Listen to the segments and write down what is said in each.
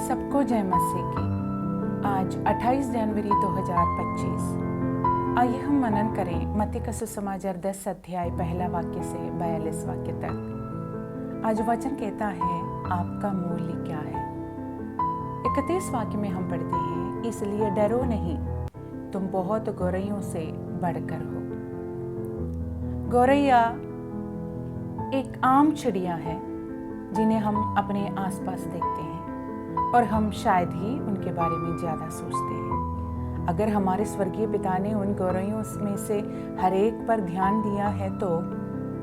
सबको जय मसीह की। आज 28 जनवरी 2025। आइए हम मनन करें मत्ती का सुसमाचार 10 अध्याय पहला वाक्य से 42 वाक्य तक। आज वचन कहता है, आपका मूल्य क्या है। 31 वाक्य में हम पढ़ते हैं, इसलिए डरो नहीं, तुम बहुत गौरैयों से बढ़कर हो। गौरैया एक आम चिड़िया है जिन्हें हम अपने आसपास देखते हैं और हम शायद ही उनके बारे में ज़्यादा सोचते हैं। अगर हमारे स्वर्गीय पिता ने उन गौरैयों में से हर एक पर ध्यान दिया है तो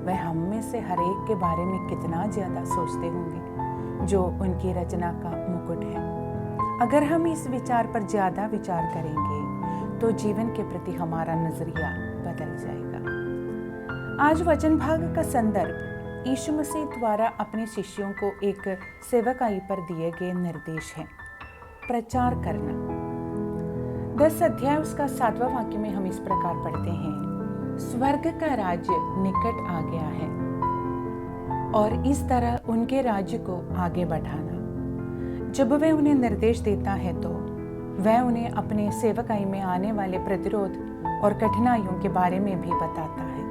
वह हम में से हर एक के बारे में कितना ज़्यादा सोचते होंगे जो उनकी रचना का मुकुट है। अगर हम इस विचार पर ज़्यादा विचार करेंगे तो जीवन के प्रति हमारा नजरिया बदल जाएगा। आज वचन भाग का संदर्भ यीशु मसीह द्वारा अपने शिष्यों को एक सेवकाई पर दिए गए निर्देश है, प्रचार करना। 10 अध्याय उसका 7वां वाक्य में हम इस प्रकार पढ़ते हैं, स्वर्ग का राज्य निकट आ गया है और इस तरह उनके राज्य को आगे बढ़ाना। जब वह उन्हें निर्देश देता है तो वह उन्हें अपने सेवकाई में आने वाले प्रतिरोध और कठिनाइयों के बारे में भी बताता है।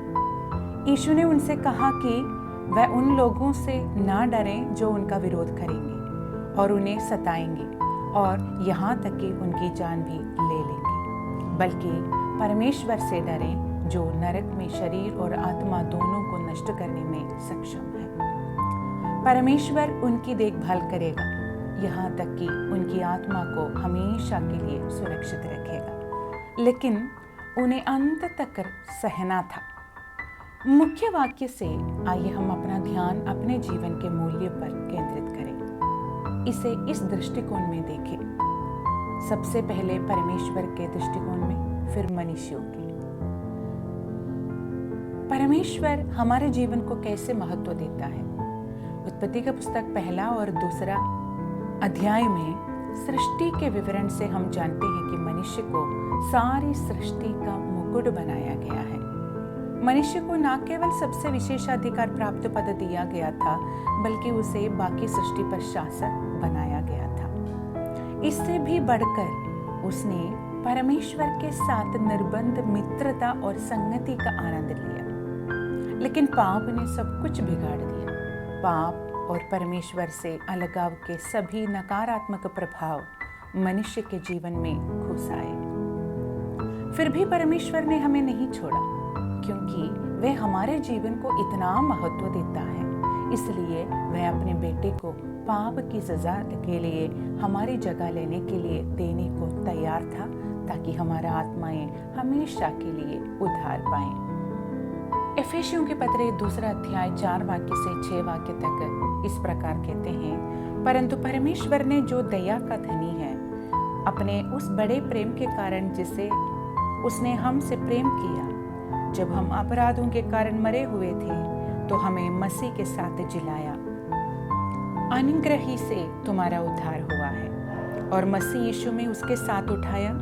यीशु ने उनसे कहा कि वह उन लोगों से ना डरें जो उनका विरोध करेंगे और उन्हें सताएंगे और यहाँ तक कि उनकी जान भी ले लेंगे, बल्कि परमेश्वर से डरें जो नरक में शरीर और आत्मा दोनों को नष्ट करने में सक्षम है। परमेश्वर उनकी देखभाल करेगा, यहाँ तक कि उनकी आत्मा को हमेशा के लिए सुरक्षित रखेगा, लेकिन उन्हें अंत तक सहना था। मुख्य वाक्य से आइए हम अपना ध्यान अपने जीवन के मूल्य पर केंद्रित करें। इसे इस दृष्टिकोण में देखें, सबसे पहले परमेश्वर के दृष्टिकोण में, फिर मनुष्यों के। परमेश्वर हमारे जीवन को कैसे महत्व देता है। उत्पत्ति का पुस्तक 1 और 2 अध्याय में सृष्टि के विवरण से हम जानते हैं कि मनुष्य को सारी सृष्टि का मुकुट बनाया गया है। मनुष्य को न केवल सबसे विशेषाधिकार प्राप्त पद दिया गया था, बल्कि उसे बाकी सृष्टि पर शासक बनाया गया था। इससे भी बढ़कर उसने परमेश्वर के साथ निर्बंध, मित्रता और संगति का आनंद लिया। लेकिन पाप ने सब कुछ बिगाड़ दिया। पाप और परमेश्वर से अलगाव के सभी नकारात्मक प्रभाव मनुष्य के जीवन में घुस आए। फिर भी परमेश्वर ने हमें नहीं छोड़ा, क्योंकि वह हमारे जीवन को इतना महत्व देता है। इसलिए वह अपने बेटे को पाप की सजा के लिए हमारी जगह लेने के लिए देने को तैयार था, ताकि हमारा आत्माएं हमेशा के लिए उद्धार पाएं। एफेसियों के पत्र 2 अध्याय 4 वाक्य से 6 वाक्य तक इस प्रकार कहते हैं, परंतु परमेश्वर ने जो दया का धनी है, अपने उस बड़े प्रेम के कारण जिसे उसने हमसे प्रेम किया, जब हम अपराधों के कारण मरे हुए थे तो हमें मसीह के साथ जिलाया। अनुग्रह ही से तुम्हारा उद्धार हुआ है और मसीह यीशु में उसके साथ उठाया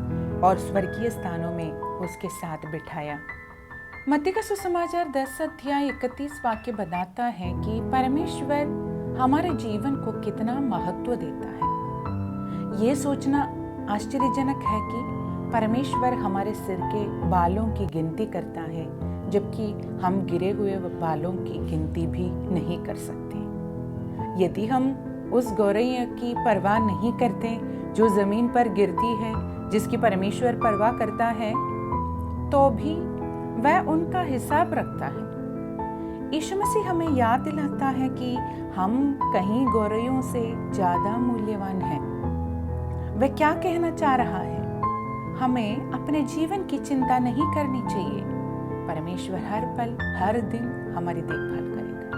और स्वर्गीय स्थानों में उसके साथ बिठाया। मत्ती का सुसमाचार 10 अध्याय 31 वाक्य बताता है कि परमेश्वर हमारे जीवन को कितना महत्व देता है। ये सोचना आश्चर्यजनक है कि परमेश्वर हमारे सिर के बालों की गिनती करता है, जबकि हम गिरे हुए बालों की गिनती भी नहीं कर सकते। यदि हम उस गौरैया की परवाह नहीं करते जो जमीन पर गिरती है, जिसकी परमेश्वर परवाह करता है, तो भी वह उनका हिसाब रखता है। यीशु मसीह हमें याद दिलाता है कि हम कहीं गौरैयों से ज्यादा मूल्यवान हैं। वह क्या कहना चाह रहा है? हमें अपने जीवन की चिंता नहीं करनी चाहिए। परमेश्वर हर पल, हर दिन हमारी देखभाल करेगा।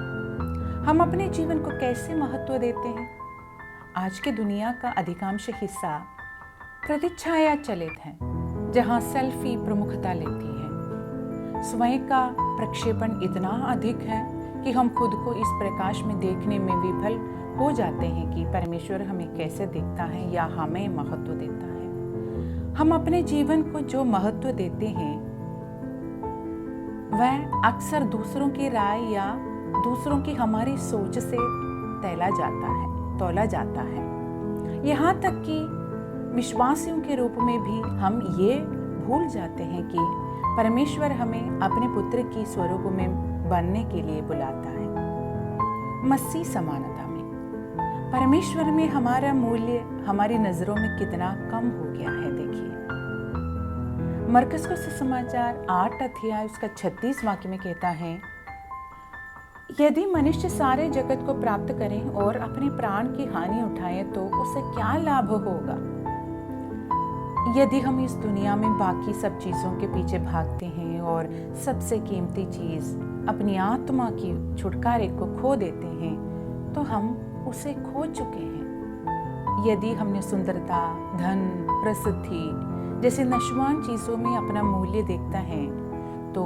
हम अपने जीवन को कैसे महत्व देते हैं? आज के दुनिया का अधिकांश हिस्सा प्रतिच्छाया चलित है, जहां सेल्फी प्रमुखता लेती है। स्वयं का प्रक्षेपण इतना अधिक है कि हम खुद को इस प्रकाश में देखने में विफल हो जाते हैं कि परमेश्वर हमें कैसे देखता है या हमें महत्व देता है। हम अपने जीवन को जो महत्व देते हैं वह अक्सर दूसरों की राय या दूसरों की हमारी सोच से तौला जाता है। यहाँ तक कि विश्वासियों के रूप में भी हम ये भूल जाते हैं कि परमेश्वर हमें अपने पुत्र की स्वरूप में बनने के लिए बुलाता है। मसीह समानता में परमेश्वर में हमारा मूल्य हमारी नजरों में कितना कम हो गया है। देखिए, मरकुस को सुसमाचार 8 अध्याय उसका 36 वाक्य में कहता है, यदि मनुष्य सारे जगत को प्राप्त करें और अपने प्राण की हानि उठाए तो उसे क्या लाभ होगा। यदि हम इस दुनिया में बाकी सब चीजों के पीछे भागते हैं और सबसे कीमती चीज अपनी आत्मा की छुटकारे को खो देते हैं तो हम उसे खो चुके हैं। यदि हमने सुंदरता, धन, प्रसिद्धि जैसे नशवान चीजों में अपना मूल्य देखता है तो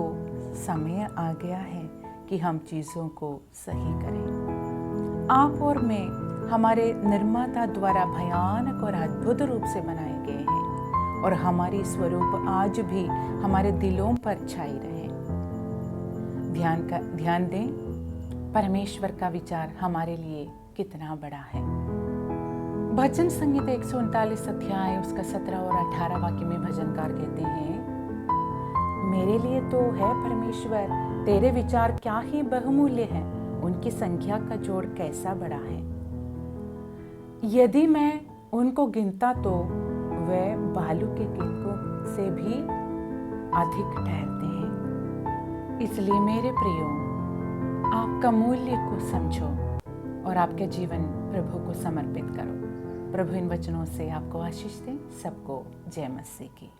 समय आ गया है कि हम चीजों को सही करें। आप और मैं हमारे निर्माता द्वारा भयानक और अद्भुत रूप से बनाए गए हैं और हमारी स्वरूप आज भी हमारे दिलों पर छाई रहे। ध्यान दें, परमेश्वर का विचार हमारे लिए कितना बड़ा है। भजन संगीत 139 अध्याय उसका 17 और 18 वाक्य में भजनकार कहते हैं, मेरे लिए तो है परमेश्वर, तेरे विचार क्या ही बहुमूल्य है, उनकी संख्या का जोड़ कैसा बड़ा है। यदि मैं उनको गिनता तो वह बालू के गिनकों से भी अधिक ठहरते हैं। इसलिए मेरे प्रियो, आपका मूल्य को समझो और आपके जीवन प्रभु को समर्पित करो। प्रभु इन वचनों से आपको आशीष दें। सबको जय मसीह की।